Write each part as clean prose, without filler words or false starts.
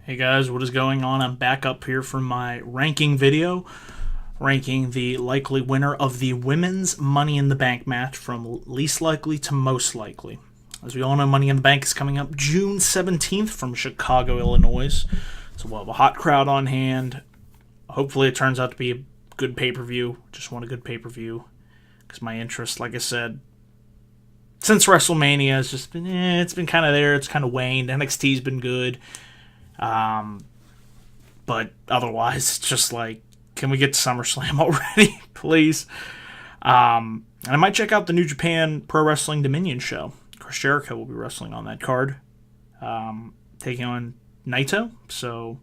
Hey guys, what is going on? I'm back up here for my ranking video, ranking the likely winner of the women's Money in the Bank match from least likely to most likely. As we all know, Money in the Bank is coming up June 17th from Chicago, Illinois. So we'll have a hot crowd on hand. Hopefully it turns out to be a good pay-per-view. Just want a good pay-per-view because my interest, like I said, since WrestleMania has just been, it's been kind of there. It's kind of waned. NXT's been good. But otherwise, it's just like, can we get to SummerSlam already, please? And I might check out the New Japan Pro Wrestling Dominion show. Chris Jericho will be wrestling on that card, taking on Naito. So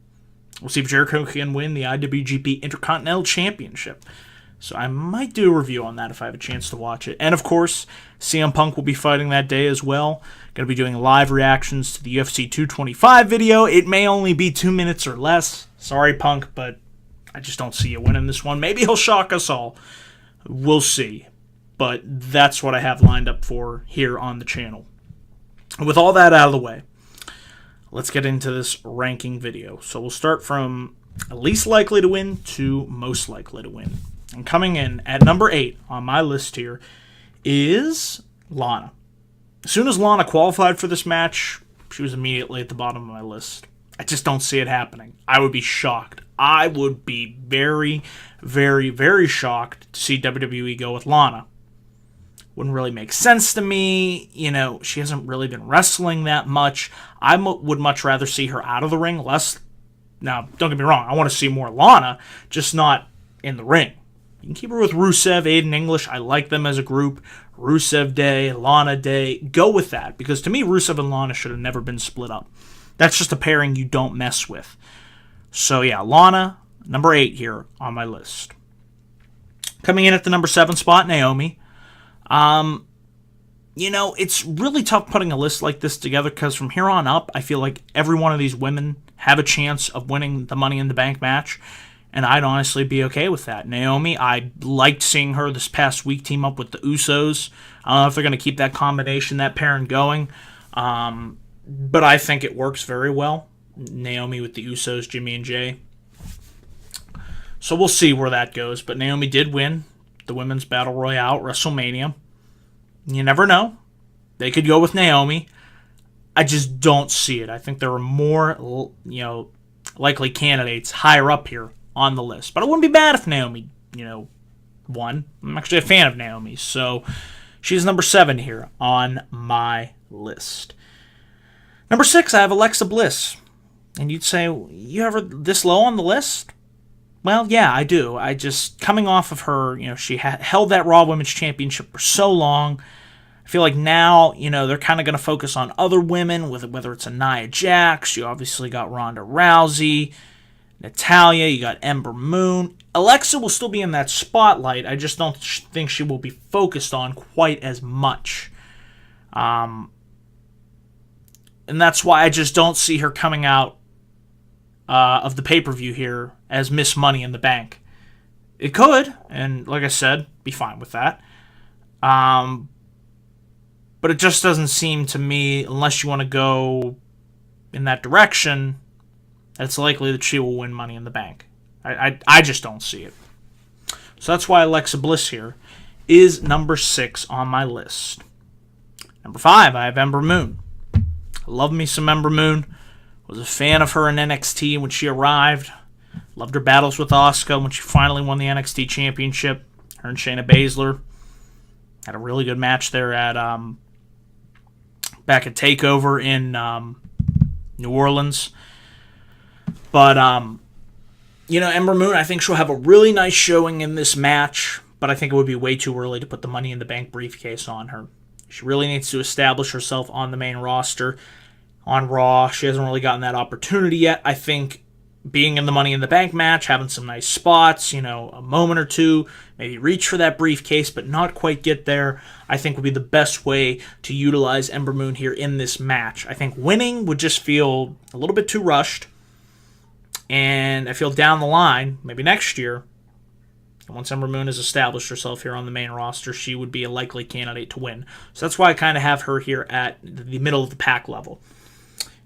we'll see if Jericho can win the IWGP Intercontinental Championship. So I might do a review on that if I have a chance to watch it. And of course, CM Punk will be fighting that day as well. Going to be doing live reactions to the UFC 225 video. It may only be 2 minutes or less. Sorry, Punk, but I just don't see you winning this one. Maybe he'll shock us all. We'll see. But that's what I have lined up for here on the channel. With all that out of the way, let's get into this ranking video. So we'll start from least likely to win to most likely to win. And coming in at number 8 on my list here is Lana. As soon as Lana qualified for this match, she was immediately at the bottom of my list. I just don't see it happening. I would be shocked. I would be very, very, very shocked to see WWE go with Lana. Wouldn't really make sense to me. You know, she hasn't really been wrestling that much. I would much rather see her out of the ring, less. Now, don't get me wrong. I want to see more Lana, just not in the ring. You can keep her with Rusev, Aiden English. I like them as a group. Rusev Day, Lana Day. Go with that. Because to me, Rusev and Lana should have never been split up. That's just a pairing you don't mess with. So yeah, Lana, number 8 here on my list. Coming in at the number 7 spot, Naomi. You know, it's really tough putting a list like this together because from here on up, I feel like every one of these women have a chance of winning the Money in the Bank match. And I'd honestly be okay with that. Naomi, I liked seeing her this past week team up with the Usos. I don't know if they're going to keep that combination, that pairing going. But I think it works very well. Naomi with the Usos, Jimmy and Jay. So we'll see where that goes. But Naomi did win the Women's Battle Royale at WrestleMania. You never know. They could go with Naomi. I just don't see it. I think there are more, likely candidates higher up here on the list. But it wouldn't be bad if Naomi, won. I'm actually a fan of Naomi. So she's number 7 here on my list. Number 6, I have Alexa Bliss. And you'd say, you have her this low on the list? Well, yeah, I do. I just, coming off of her, she held that Raw Women's Championship for so long. I feel like now, they're kind of going to focus on other women, whether it's a Nia Jax. You obviously got Ronda Rousey. Natalya, you got Ember Moon. Alexa will still be in that spotlight. I just don't think she will be focused on quite as much. And that's why I just don't see her coming out of the pay-per-view here as Miss Money in the Bank. It could, and like I said, be fine with that. But it just doesn't seem to me, unless you want to go in that direction, it's likely that she will win Money in the Bank. I just don't see it. So that's why Alexa Bliss here is number 6 on my list. Number 5, I have Ember Moon. I love me some Ember Moon. Was a fan of her in NXT when she arrived. Loved her battles with Asuka when she finally won the NXT Championship. Her and Shayna Baszler had a really good match there at back at TakeOver in New Orleans. But, Ember Moon, I think she'll have a really nice showing in this match, but I think it would be way too early to put the Money in the Bank briefcase on her. She really needs to establish herself on the main roster. On Raw, she hasn't really gotten that opportunity yet. I think being in the Money in the Bank match, having some nice spots, a moment or two, maybe reach for that briefcase, but not quite get there, I think would be the best way to utilize Ember Moon here in this match. I think winning would just feel a little bit too rushed. And I feel down the line, maybe next year, once Ember Moon has established herself here on the main roster, she would be a likely candidate to win. So that's why I kind of have her here at the middle of the pack level.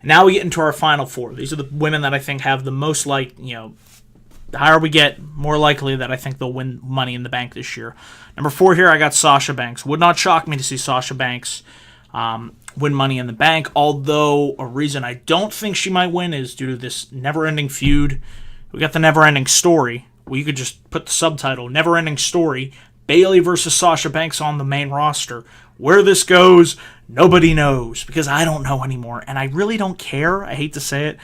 Now we get into our final four. These are the women that I think have the most the higher we get, more likely that I think they'll win Money in the Bank this year. Number 4 here, I got Sasha Banks. Would not shock me to see Sasha Banks win Money in the Bank, although a reason I don't think she might win is due to this never-ending feud. We got the never-ending story. Well, you could just put the subtitle, Never-Ending Story, Bayley versus Sasha Banks on the main roster. Where this goes, nobody knows, because I don't know anymore, and I really don't care. I hate to say it,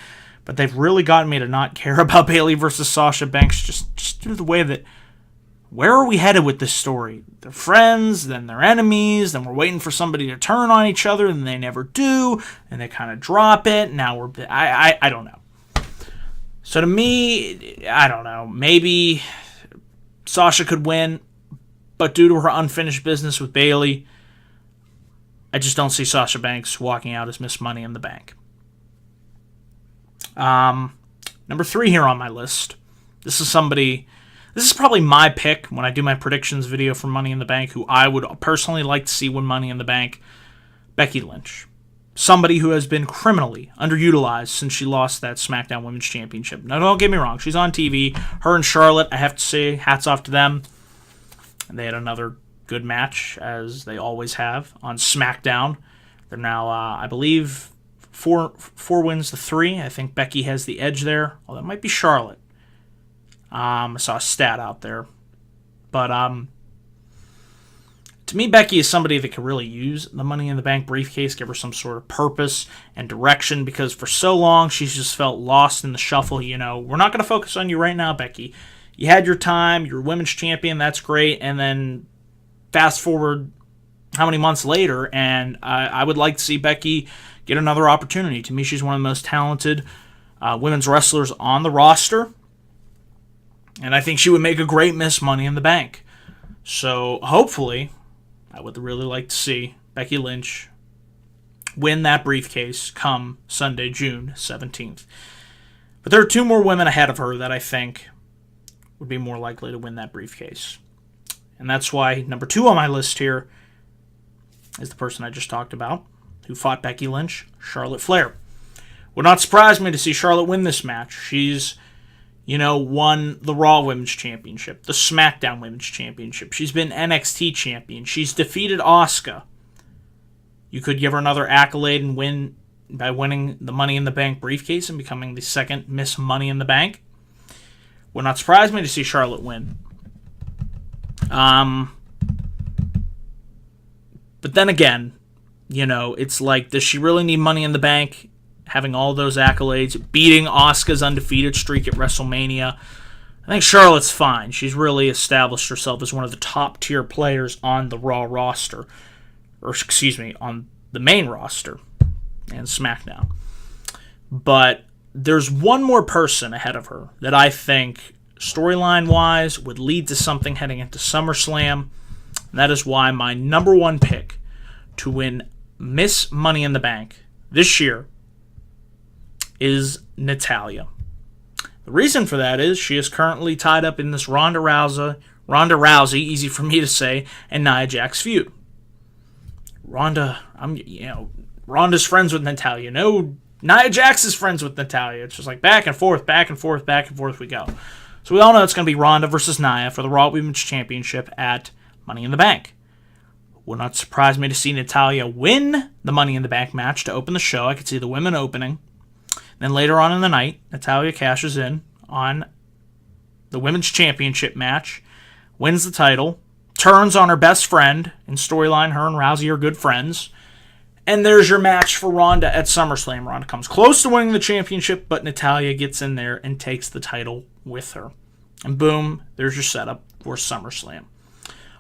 but they've really gotten me to not care about Bayley versus Sasha Banks just due to the way that, where are we headed with this story? They're friends, then they're enemies, then we're waiting for somebody to turn on each other, and they never do, and they kind of drop it. Now I don't know. So to me, I don't know. Maybe Sasha could win, but due to her unfinished business with Bayley, I just don't see Sasha Banks walking out as Miss Money in the Bank. Number 3 here on my list. This is probably my pick when I do my predictions video for Money in the Bank, who I would personally like to see win Money in the Bank. Becky Lynch. Somebody who has been criminally underutilized since she lost that SmackDown Women's Championship. Now, don't get me wrong. She's on TV. Her and Charlotte, I have to say, hats off to them. And they had another good match, as they always have, on SmackDown. They're now, I believe, four wins to 3. I think Becky has the edge there. Oh, that might be Charlotte. I saw a stat out there. But to me, Becky is somebody that could really use the Money in the Bank briefcase, give her some sort of purpose and direction, because for so long she's just felt lost in the shuffle. We're not going to focus on you right now, Becky. You had your time, you're women's champion, that's great, and then fast forward how many months later, and I would like to see Becky get another opportunity. To me, she's one of the most talented women's wrestlers on the roster, and I think she would make a great Miss Money in the Bank. So hopefully, I would really like to see Becky Lynch win that briefcase come Sunday, June 17th. But there are 2 more women ahead of her that I think would be more likely to win that briefcase. And that's why number 2 on my list here is the person I just talked about, who fought Becky Lynch, Charlotte Flair. Would not surprise me to see Charlotte win this match. She's, won the Raw Women's Championship, the SmackDown Women's Championship. She's been NXT champion. She's defeated Asuka. You could give her another accolade and win by winning the Money in the Bank briefcase and becoming the second Miss Money in the Bank. Would not surprise me to see Charlotte win. But then again, it's like, does she really need Money in the Bank? Having all those accolades, beating Asuka's undefeated streak at WrestleMania. I think Charlotte's fine. She's really established herself as one of the top tier players on the Raw roster. On the main roster and SmackDown. But there's one more person ahead of her that I think, storyline-wise, would lead to something heading into SummerSlam. And that is why my number 1 pick to win Miss Money in the Bank this year is Natalya. The reason for that is she is currently tied up in this Ronda Rousey, easy for me to say, and Nia Jax feud. Ronda's friends with Natalya. No, Nia Jax is friends with Natalya. It's just like back and forth we go. So we all know it's going to be Ronda versus Nia for the Raw Women's Championship at Money in the Bank. Would not surprise me to see Natalya win the Money in the Bank match to open the show. I could see the women opening. Then later on in the night, Natalya cashes in on the Women's Championship match, wins the title, turns on her best friend. In storyline, her and Rousey are good friends. And there's your match for Ronda at SummerSlam. Ronda comes close to winning the championship, but Natalya gets in there and takes the title with her. And boom, there's your setup for SummerSlam.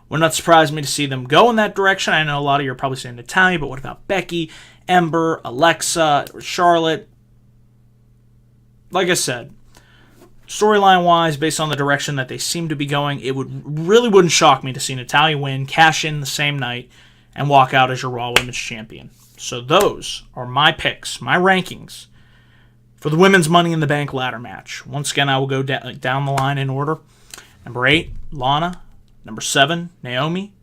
Would not surprise me to see them go in that direction. I know a lot of you are probably saying Natalya, but what about Becky, Ember, Alexa, Charlotte? Like I said, storyline-wise, based on the direction that they seem to be going, it wouldn't shock me to see Natalya win, cash in the same night, and walk out as your Raw Women's Champion. So those are my picks, my rankings, for the Women's Money in the Bank ladder match. Once again, I will go down the line in order. Number 8, Lana. Number 7, Naomi.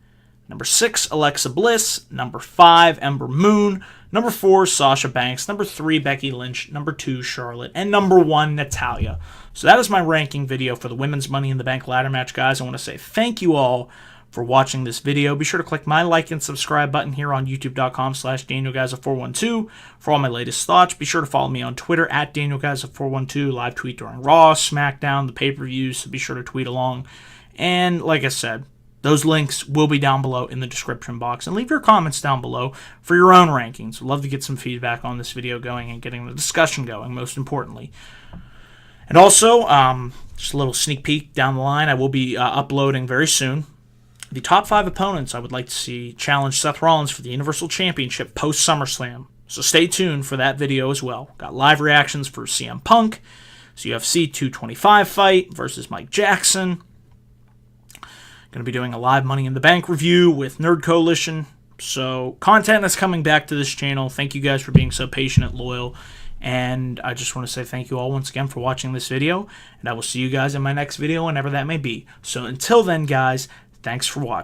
Number 6, Alexa Bliss. Number 5, Ember Moon. Number 4, Sasha Banks. Number 3, Becky Lynch. Number 2, Charlotte. And number 1, Natalya. So that is my ranking video for the Women's Money in the Bank ladder match, guys. I want to say thank you all for watching this video. Be sure to click my like and subscribe button here on youtube.com/DanielGuys412 for all my latest thoughts. Be sure to follow me on Twitter at DanielGuys412. Live tweet during Raw, SmackDown, the pay-per-views, so be sure to tweet along. And like I said, those links will be down below in the description box. And leave your comments down below for your own rankings. We'd love to get some feedback on this video going and getting the discussion going, most importantly. And also, just a little sneak peek down the line, I will be uploading very soon the top 5 opponents I would like to see challenge Seth Rollins for the Universal Championship post SummerSlam. So stay tuned for that video as well. Got live reactions for CM Punk, UFC 225 fight versus Mike Jackson. Going to be doing a live Money in the Bank review with Nerd Coalition. So content is coming back to this channel. Thank you guys for being so patient and loyal. And I just want to say thank you all once again for watching this video. And I will see you guys in my next video whenever that may be. So until then, guys, thanks for watching.